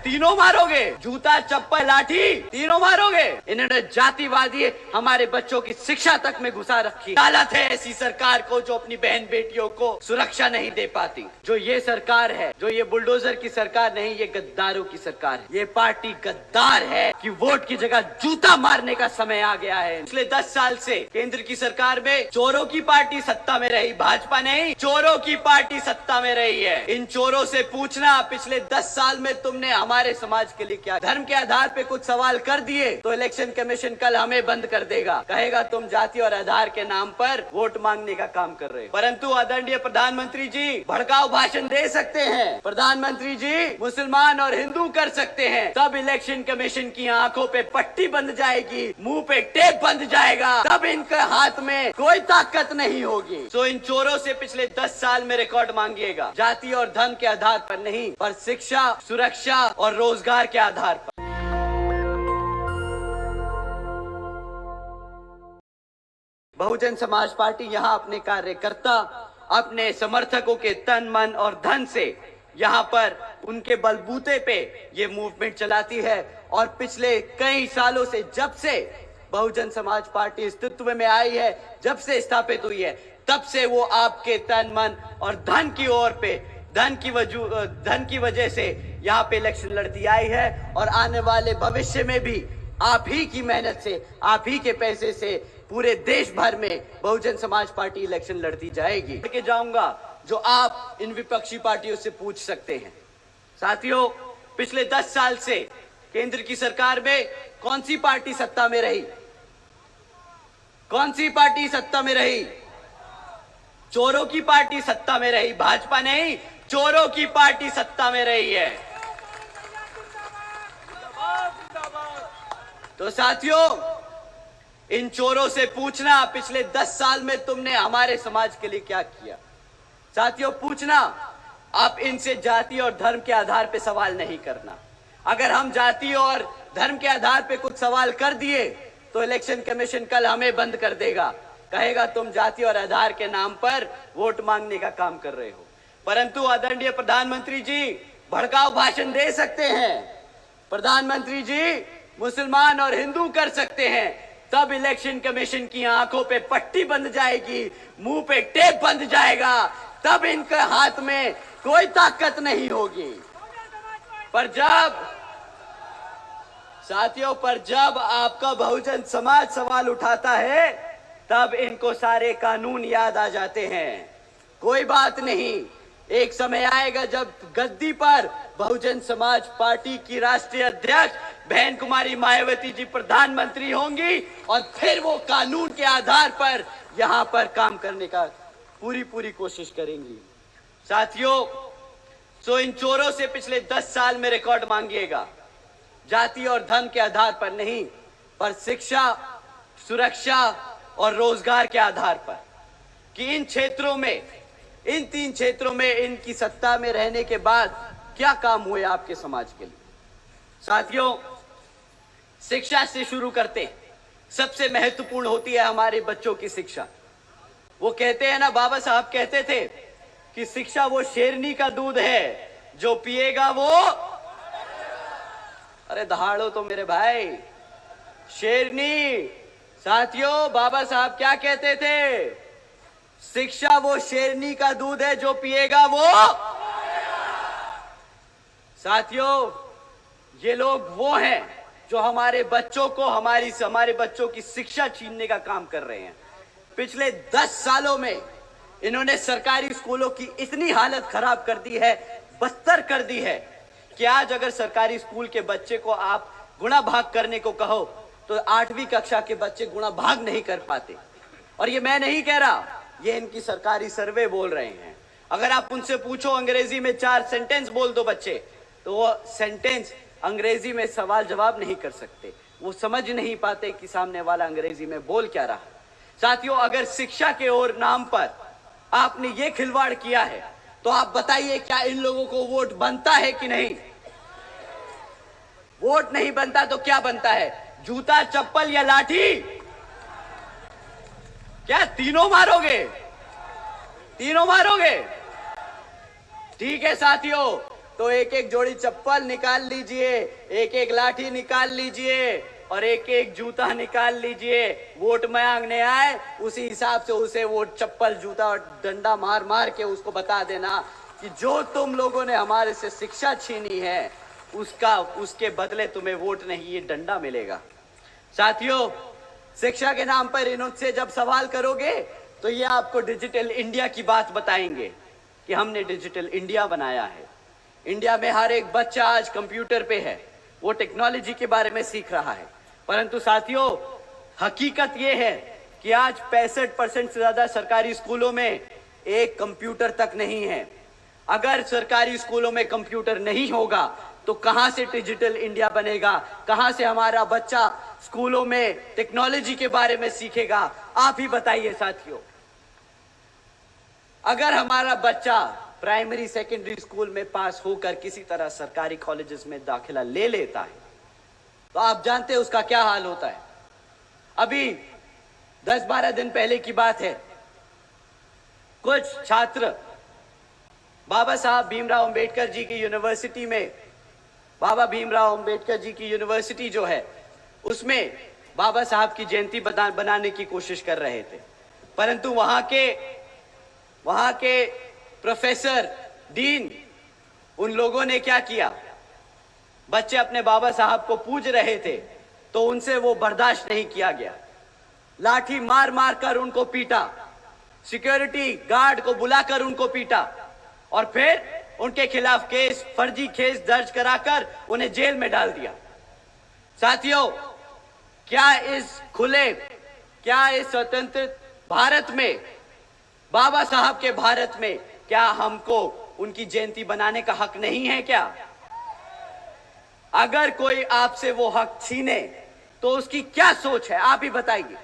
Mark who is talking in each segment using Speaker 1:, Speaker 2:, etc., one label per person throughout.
Speaker 1: तीनों मारोगे? जूता चप्पल लाठी तीनों मारोगे? इन्होंने जातिवादी हमारे बच्चों की शिक्षा तक में घुसा रखी। हालत है ऐसी सरकार को जो अपनी बहन बेटियों को सुरक्षा नहीं दे पाती। जो ये सरकार है, जो ये बुलडोजर की सरकार नहीं, ये गद्दारों की सरकार है। ये पार्टी गद्दार है कि वोट की जगह जूता मारने का समय आ गया है। पिछले 10 साल से केंद्र की सरकार में चोरों की पार्टी सत्ता में रही, भाजपा नहीं, चोरों की पार्टी सत्ता में रही है। इन चोरों से पूछना पिछले 10 साल में तुमने हमारे समाज के लिए क्या? धर्म के आधार पे कुछ सवाल कर दिए तो इलेक्शन कमीशन कल हमें बंद कर देगा, कहेगा तुम जाति और आधार के नाम पर वोट मांगने का काम कर रहे हो। परंतु आदरणीय प्रधानमंत्री जी भड़काऊ भाषण दे सकते हैं, प्रधानमंत्री जी मुसलमान और हिंदू कर सकते हैं, तब इलेक्शन कमीशन की आंखों पे पट्टी बंध जाएगी, मुंह पे टेप बंध जाएगा, तब इनके हाथ में कोई ताकत नहीं होगी। तो इन चोरों से पिछले 10 साल में रिकॉर्ड मांगिएगा, जाति और धर्म के आधार पर नहीं, पर शिक्षा, सुरक्षा और रोजगार के आधार पर। बहुजन समाज पार्टी यहाँ अपने कार्यकर्ता, अपने समर्थकों के तन मन और धन से यहाँ पर उनके बलबूते पे ये मूवमेंट चलाती है। और पिछले कई सालों से, जब से बहुजन समाज पार्टी अस्तित्व में आई है, जब से स्थापित हुई है, तब से वो आपके तन मन और धन की ओर पे, धन की वजह से यहाँ पे इलेक्शन लड़ती आई है। और आने वाले भविष्य में भी आप ही की मेहनत से, आप ही के पैसे से पूरे देश भर में बहुजन समाज पार्टी इलेक्शन लड़ती जाएगी। के जाऊंगा जो आप इन विपक्षी पार्टियों से पूछ सकते हैं। साथियों, पिछले 10 साल से केंद्र की सरकार में कौन सी पार्टी सत्ता में रही? कौन सी पार्टी सत्ता में रही? चोरों की पार्टी सत्ता में रही, भाजपा नहीं, चोरों की पार्टी सत्ता में रही है। तो साथियों, इन चोरों से पूछना पिछले 10 साल में तुमने हमारे समाज के लिए क्या किया? साथियों, पूछना, आप इनसे जाति और धर्म के आधार पे सवाल नहीं करना। अगर हम जाति और धर्म के आधार पे कुछ सवाल कर दिए तो इलेक्शन कमीशन कल हमें बंद कर देगा, कहेगा तुम जाति और आधार के नाम पर वोट मांगने का काम कर रहे हो। परंतु आदरणीय प्रधानमंत्री जी भड़काऊ भाषण दे सकते हैं, प्रधानमंत्री जी मुसलमान और हिंदू कर सकते हैं, तब इलेक्शन कमीशन की आंखों पे पट्टी बंध जाएगी, मुंह पे टेप बंध जाएगा, तब इनके हाथ में कोई ताकत नहीं होगी। पर जब आपका बहुजन समाज सवाल उठाता है, तब इनको सारे कानून याद आ जाते हैं। कोई बात नहीं, एक समय आएगा जब गद्दी पर बहुजन समाज पार्टी की राष्ट्रीय अध्यक्ष बहन कुमारी मायावती जी प्रधानमंत्री होंगी और फिर वो कानून के आधार पर यहाँ पर काम करने का पूरी कोशिश करेंगी। साथियों, तो इन चोरों से पिछले 10 साल में रिकॉर्ड मांगिएगा, जाति और धर्म के आधार पर नहीं, पर शिक्षा, सुरक्षा और रोजगार के आधार पर, कि इन क्षेत्रों में, इन 3 क्षेत्रों में इनकी सत्ता में रहने के बाद क्या काम हुए आपके समाज के लिए। साथियों, शिक्षा से शुरू करते, सबसे महत्वपूर्ण होती है हमारे बच्चों की शिक्षा। वो कहते हैं ना, बाबा साहब कहते थे कि शिक्षा वो शेरनी का दूध है, जो पिएगा वो, अरे दहाड़ो तो मेरे भाई, शेरनी। साथियों, बाबा साहब क्या कहते थे? शिक्षा वो शेरनी का दूध है, जो पिएगा वो। साथियों, ये लोग वो हैं जो हमारे बच्चों को, हमारे बच्चों की शिक्षा छीनने का काम कर रहे हैं। पिछले 10 सालों में इन्होंने सरकारी स्कूलों की इतनी हालत खराब कर दी है, बदतर कर दी है, कि आज अगर सरकारी स्कूल के बच्चे को आप गुणा भाग करने को कहो तो 8वीं कक्षा के बच्चे गुणा भाग नहीं कर पाते। और ये मैं नहीं कह रहा, ये इनकी सरकारी सर्वे बोल रहे हैं। अगर आप उनसे पूछो अंग्रेजी में 4 सेंटेंस बोल दो बच्चे, तो वो सेंटेंस अंग्रेजी में सवाल जवाब नहीं कर सकते, वो समझ नहीं पाते कि सामने वाला अंग्रेजी में बोल क्या रहा। साथियों, अगर शिक्षा के और नाम पर आपने ये खिलवाड़ किया है, तो आप बताइए क्या इन लोगों को वोट बनता है कि नहीं? वोट नहीं बनता तो क्या बनता है? जूता, चप्पल या लाठी? क्या तीनों मारोगे? तीनों मारोगे? ठीक है साथियों, तो एक एक जोड़ी चप्पल निकाल लीजिए, एक एक लाठी निकाल लीजिए और एक एक जूता निकाल लीजिए। वोट मांगने आए उसी हिसाब से उसे वो चप्पल जूता और डंडा मार मार के उसको बता देना कि जो तुम लोगों ने हमारे से शिक्षा छीनी है उसके बदले तुम्हें वोट नहीं, ये डंडा मिलेगा। साथियों, शिक्षा के नाम पर इनसे जब सवाल करोगे तो ये आपको डिजिटल इंडिया की बात बताएंगे कि हमने डिजिटल इंडिया बनाया है। इंडिया में हर एक बच्चा आज कंप्यूटर पे है, वो टेक्नोलॉजी के बारे में सीख रहा है। परंतु साथियों, हकीकत ये है कि आज 65% से ज्यादा सरकारी स्कूलों में एक कंप्यूटर तक नहीं है। अगर सरकारी स्कूलों में कंप्यूटर नहीं होगा तो कहां से डिजिटल इंडिया बनेगा, कहां से हमारा बच्चा स्कूलों में टेक्नोलॉजी के बारे में सीखेगा? आप ही बताइए साथियों। अगर हमारा बच्चा प्राइमरी सेकेंडरी स्कूल में पास होकर किसी तरह सरकारी कॉलेजेस में दाखिला ले लेता है तो आप जानते हैं उसका क्या हाल होता है। अभी 10-12 दिन पहले की बात है, कुछ छात्र बाबा साहब भीमराव अंबेडकर जी की यूनिवर्सिटी में, बाबा भीमराव अंबेडकर जी की यूनिवर्सिटी जो है उसमें बाबा साहब की जयंती बनाने की कोशिश कर रहे थे। परंतु वहां के प्रोफेसर, डीन, उन लोगों ने क्या किया, बच्चे अपने बाबा साहब को पूज रहे थे तो उनसे वो बर्दाश्त नहीं किया गया। लाठी मार मार कर उनको पीटा, सिक्योरिटी गार्ड को बुलाकर उनको पीटा और फिर उनके खिलाफ फर्जी केस दर्ज कराकर उन्हें जेल में डाल दिया। साथियों, क्या इस स्वतंत्र भारत में, बाबा साहब के भारत में, क्या हमको उनकी जयंती बनाने का हक नहीं है क्या? अगर कोई आपसे वो हक छीने तो उसकी क्या सोच है, आप ही बताइए।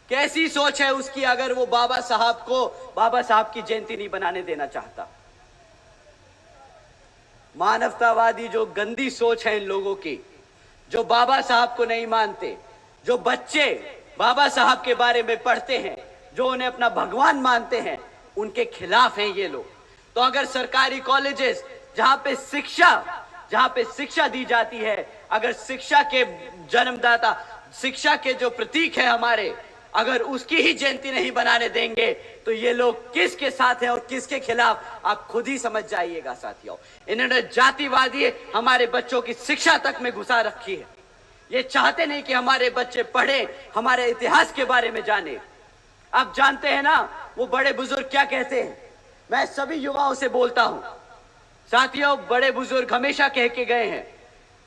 Speaker 1: कैसी सोच है उसकी अगर वो बाबा साहब की जयंती नहीं बनाने देना चाहता? मानवतावादी जो गंदी सोच है इन लोगों की, जो बाबा साहब को नहीं मानते, जो बच्चे बाबा साहब के बारे में पढ़ते हैं, जो उन्हें अपना भगवान मानते हैं, उनके खिलाफ हैं ये लोग। तो अगर सरकारी कॉलेजेस जहां पे शिक्षा दी जाती है, अगर शिक्षा के जन्मदाता, शिक्षा के जो प्रतीक है हमारे, अगर उसकी ही जयंती नहीं बनाने देंगे तो ये लोग किसके साथ हैं और किसके खिलाफ, आप खुद ही समझ जाइएगा साथियों। इन्होंने जातिवादी हमारे बच्चों की शिक्षा तक में घुसा रखी है। ये चाहते नहीं कि हमारे बच्चे पढ़े, हमारे इतिहास के बारे में जाने। आप जानते हैं ना वो बड़े बुजुर्ग क्या कहते हैं? मैं सभी युवाओं से बोलता हूं साथियों, बड़े बुजुर्ग हमेशा कह के गए हैं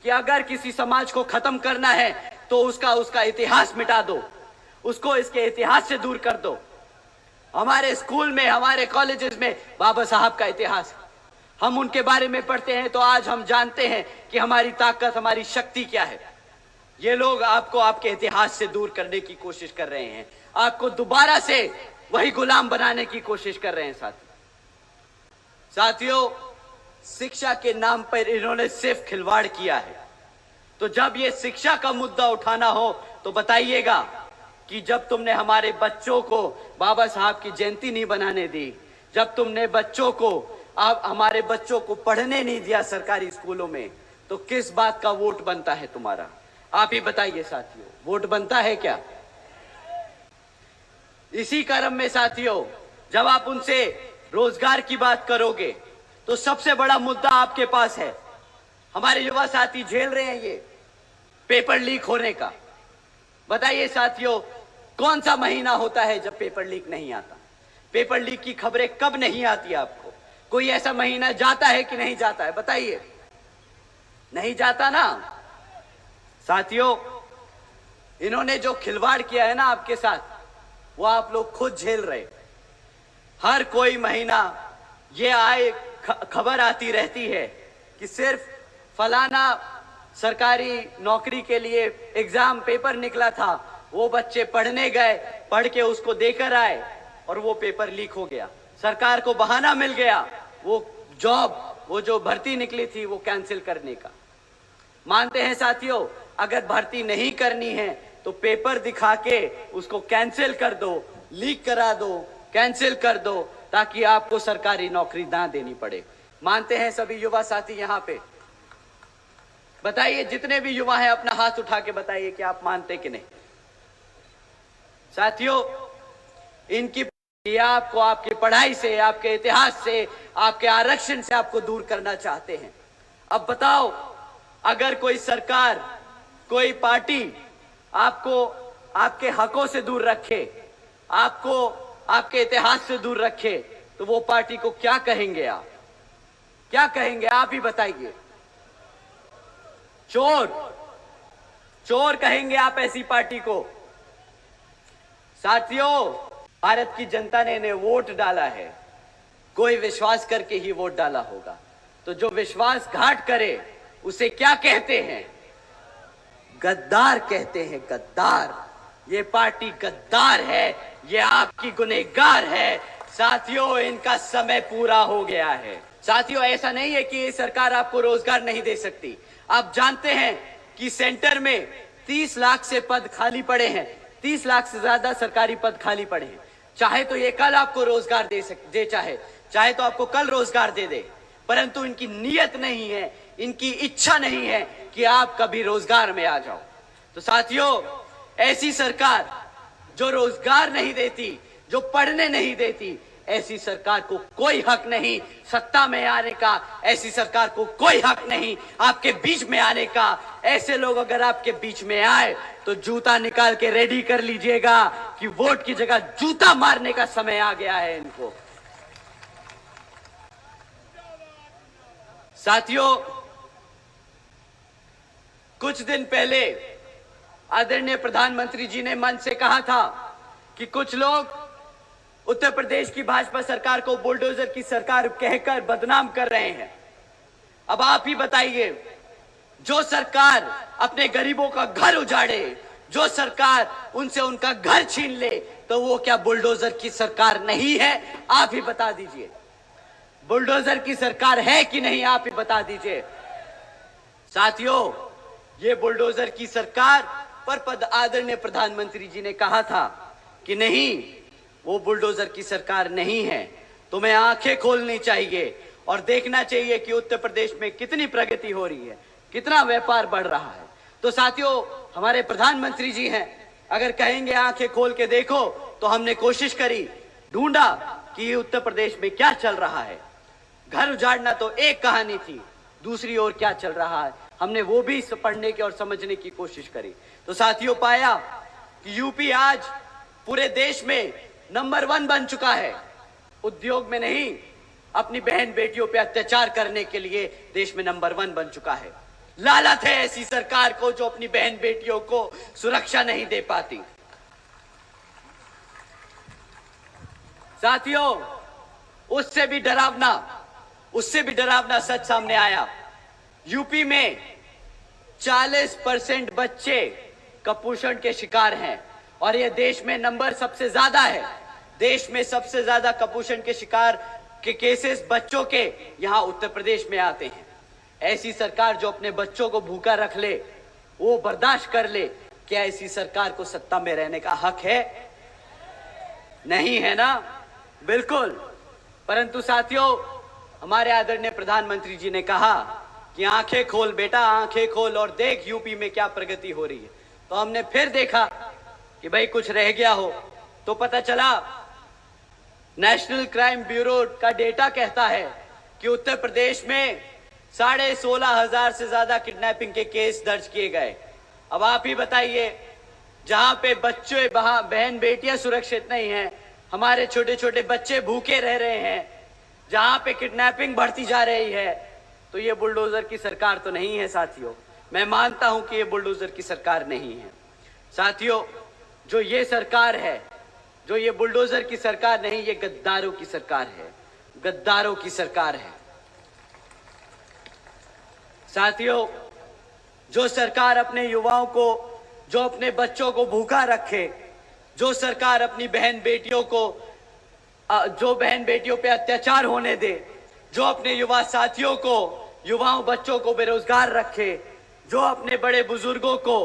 Speaker 1: कि अगर किसी समाज को खत्म करना है तो उसका इतिहास मिटा दो, उसको इसके इतिहास से दूर कर दो। हमारे स्कूल में, हमारे कॉलेजेस में बाबा साहब का इतिहास, हम उनके बारे में पढ़ते हैं तो आज हम जानते हैं कि हमारी ताकत, हमारी शक्ति क्या है। ये लोग आपको आपके इतिहास से दूर करने की कोशिश कर रहे हैं, आपको दोबारा से वही गुलाम बनाने की कोशिश कर रहे हैं साथियों। शिक्षा के नाम पर इन्होंने सिर्फ खिलवाड़ किया है। तो जब ये शिक्षा का मुद्दा उठाना हो तो बताइएगा कि जब तुमने हमारे बच्चों को बाबा साहब की जयंती नहीं बनाने दी, जब तुमने हमारे बच्चों को पढ़ने नहीं दिया सरकारी स्कूलों में, तो किस बात का वोट बनता है तुम्हारा? आप ही बताइए साथियों, वोट बनता है क्या? इसी क्रम में साथियों, जब आप उनसे रोजगार की बात करोगे तो सबसे बड़ा मुद्दा आपके पास है, हमारे युवा साथी झेल रहे हैं ये पेपर लीक होने का। बताइए साथियों, कौन सा महीना होता है जब पेपर लीक नहीं आता? पेपर लीक की खबरें कब नहीं आती आपको? कोई ऐसा महीना जाता है कि नहीं जाता है? बताइए, नहीं जाता ना साथियों। इन्होंने जो खिलवाड़ किया है ना आपके साथ, वो आप लोग खुद झेल रहे। हर कोई महीना ये खबर आती रहती है कि सिर्फ फलाना सरकारी नौकरी के लिए एग्जाम पेपर निकला था, वो बच्चे पढ़ने गए, पढ़ के उसको देकर आए और वो पेपर लीक हो गया। सरकार को बहाना मिल गया वो जो भर्ती निकली थी वो कैंसिल करने का। मानते हैं साथियों, अगर भर्ती नहीं करनी है तो पेपर दिखा के उसको कैंसिल कर दो, लीक करा दो, कैंसिल कर दो, ताकि आपको सरकारी नौकरी ना देनी पड़े। मानते हैं सभी युवा साथी यहाँ पे? बताइए, जितने भी युवा हैं अपना हाथ उठा के बताइए कि आप मानते कि नहीं। साथियों, इनकी ये आपको आपकी पढ़ाई से, आपके इतिहास से, आपके आरक्षण से आपको दूर करना चाहते हैं। अब बताओ, अगर कोई सरकार, कोई पार्टी आपको आपके हकों से दूर रखे, आपको आपके इतिहास से दूर रखे, तो वो पार्टी को क्या कहेंगे आप? क्या कहेंगे आप ही बताइए। चोर, चोर कहेंगे आप ऐसी पार्टी को। साथियों, भारत की जनता ने इन्हें वोट डाला है, कोई विश्वास करके ही वोट डाला होगा। तो जो विश्वासघात करे उसे क्या कहते हैं? गद्दार कहते हैं, गद्दार। ये पार्टी गद्दार है, ये आपकी गुनहगार है। साथियों, इनका समय पूरा हो गया है। साथियों, ऐसा नहीं है कि ये सरकार आपको रोजगार नहीं दे सकती। आप जानते हैं कि सेंटर में 30 लाख से पद खाली पड़े हैं, 30 लाख से ज्यादा सरकारी पद खाली पड़े हैं। चाहे तो ये कल आपको रोजगार दे चाहे तो आपको कल रोजगार दे दे, परंतु इनकी नीयत नहीं है, इनकी इच्छा नहीं है कि आप कभी रोजगार में आ जाओ। तो साथियों, ऐसी सरकार जो रोजगार नहीं देती, जो पढ़ने नहीं देती, ऐसी सरकार को कोई हक नहीं सत्ता में आने का। ऐसी सरकार को कोई हक नहीं आपके बीच में आने का। ऐसे लोग अगर आपके बीच में आए तो जूता निकाल के रेडी कर लीजिएगा कि वोट की जगह जूता मारने का समय आ गया है इनको। साथियों, कुछ दिन पहले आदरणीय प्रधानमंत्री जी ने मंच से कहा था कि कुछ लोग उत्तर प्रदेश की भाजपा सरकार को बुलडोजर की सरकार कहकर बदनाम कर रहे हैं। अब आप ही बताइए, जो सरकार अपने गरीबों का घर उजाड़े, जो सरकार उनसे उनका घर छीन ले, तो वो क्या बुलडोजर की सरकार नहीं है? आप ही बता दीजिए। बुलडोजर की सरकार है कि नहीं, आप ही बता दीजिए। साथियों, ये बुलडोजर की सरकार पर आदरणीय प्रधानमंत्री जी ने कहा था कि नहीं, वो बुलडोजर की सरकार नहीं है। तुम्हें आंखें खोलनी चाहिए और देखना चाहिए कि उत्तर प्रदेश में कितनी प्रगति हो रही है, कितना व्यापार बढ़ रहा है। तो साथियों, हमारे प्रधानमंत्री जी हैं, अगर कहेंगे आंखें खोल के देखो, तो हमने कोशिश करी, ढूंढा कि उत्तर प्रदेश में क्या चल रहा है। घर उजाड़ना तो एक कहानी थी, दूसरी ओर क्या चल रहा है, हमने वो भी पढ़ने की और समझने की कोशिश करी। तो साथियों, पाया कि यूपी आज पूरे देश में नंबर 1 बन चुका है। उद्योग में नहीं, अपनी बहन बेटियों पे अत्याचार करने के लिए देश में नंबर 1 बन चुका है। लालच है ऐसी सरकार को जो अपनी बहन बेटियों को सुरक्षा नहीं दे पाती। साथियों, उससे भी डरावना सच सामने आया। यूपी में 40% बच्चे कुपोषण के शिकार हैं और यह देश में नंबर सबसे ज्यादा है। देश में सबसे ज्यादा कुपोषण के शिकार के केसेस बच्चों के यहां उत्तर प्रदेश में आते हैं। ऐसी सरकार जो अपने बच्चों को भूखा रख ले, वो बर्दाश्त कर ले, क्या ऐसी सरकार को सत्ता में रहने का हक है? नहीं है ना? बिल्कुल। परंतु साथियों, हमारे आदरणीय प्रधानमंत्री जी ने कहा कि आंखें खोल बेटा, आंखें खोल और देख यूपी में क्या प्रगति हो रही है। तो हमने फिर देखा कि भाई कुछ रह गया हो, तो पता चला नेशनल क्राइम ब्यूरो का डेटा कहता है कि उत्तर प्रदेश में 16,500 से ज्यादा किडनैपिंग के केस दर्ज किए गए। अब आप ही बताइए, जहां पे बच्चे बहन बेटियां सुरक्षित नहीं हैं, हमारे छोटे छोटे बच्चे भूखे रह रहे हैं, जहां पे किडनैपिंग बढ़ती जा रही है, तो ये बुलडोजर की सरकार तो नहीं है। साथियों, मैं मानता हूं कि ये बुलडोजर की सरकार नहीं है। साथियों, जो ये सरकार है, जो ये बुलडोजर की सरकार नहीं, ये गद्दारों की सरकार है, गद्दारों की सरकार है। साथियों, जो सरकार अपने युवाओं को, जो अपने बच्चों को भूखा रखे, जो सरकार अपनी बहन बेटियों को, जो बहन बेटियों पे अत्याचार होने दे, जो अपने युवा साथियों को, युवाओं बच्चों को बेरोजगार रखे, जो अपने बड़े बुजुर्गों को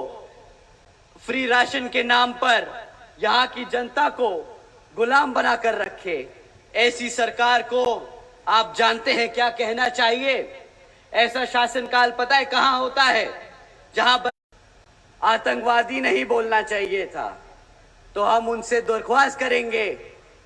Speaker 1: फ्री राशन के नाम पर यहाँ की जनता को गुलाम बनाकर रखे, ऐसी सरकार को आप जानते हैं क्या कहना चाहिए? ऐसा शासनकाल पता है कहां होता है? जहां आतंकवादी नहीं बोलना चाहिए था। तो हम उनसे दरख्वास्त करेंगे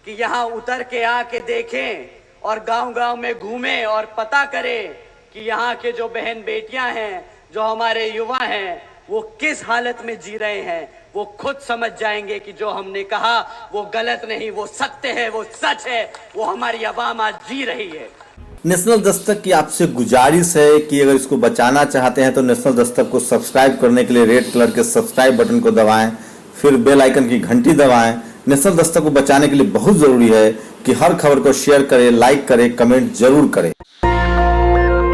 Speaker 1: कि यहां उतर के आके देखें और गांव-गांव में घूमें और पता करें कि यहाँ के जो बहन बेटियां हैं, जो हमारे युवा हैं, वो किस हालत में जी रहे हैं। वो खुद समझ जाएंगे कि जो हमने कहा वो गलत नहीं, वो सत्य है, वो सच है, वो हमारी आवाम आज जी रही है।
Speaker 2: नेशनल दस्तक की आपसे गुजारिश है कि अगर इसको बचाना चाहते हैं तो नेशनल दस्तक को सब्सक्राइब करने के लिए रेड कलर के सब्सक्राइब बटन को दबाएं, फिर बेल आइकन की घंटी दबाएं। नेशनल दस्तक को बचाने के लिए बहुत जरूरी है कि हर खबर को शेयर करें, लाइक करें, कमेंट जरूर करें।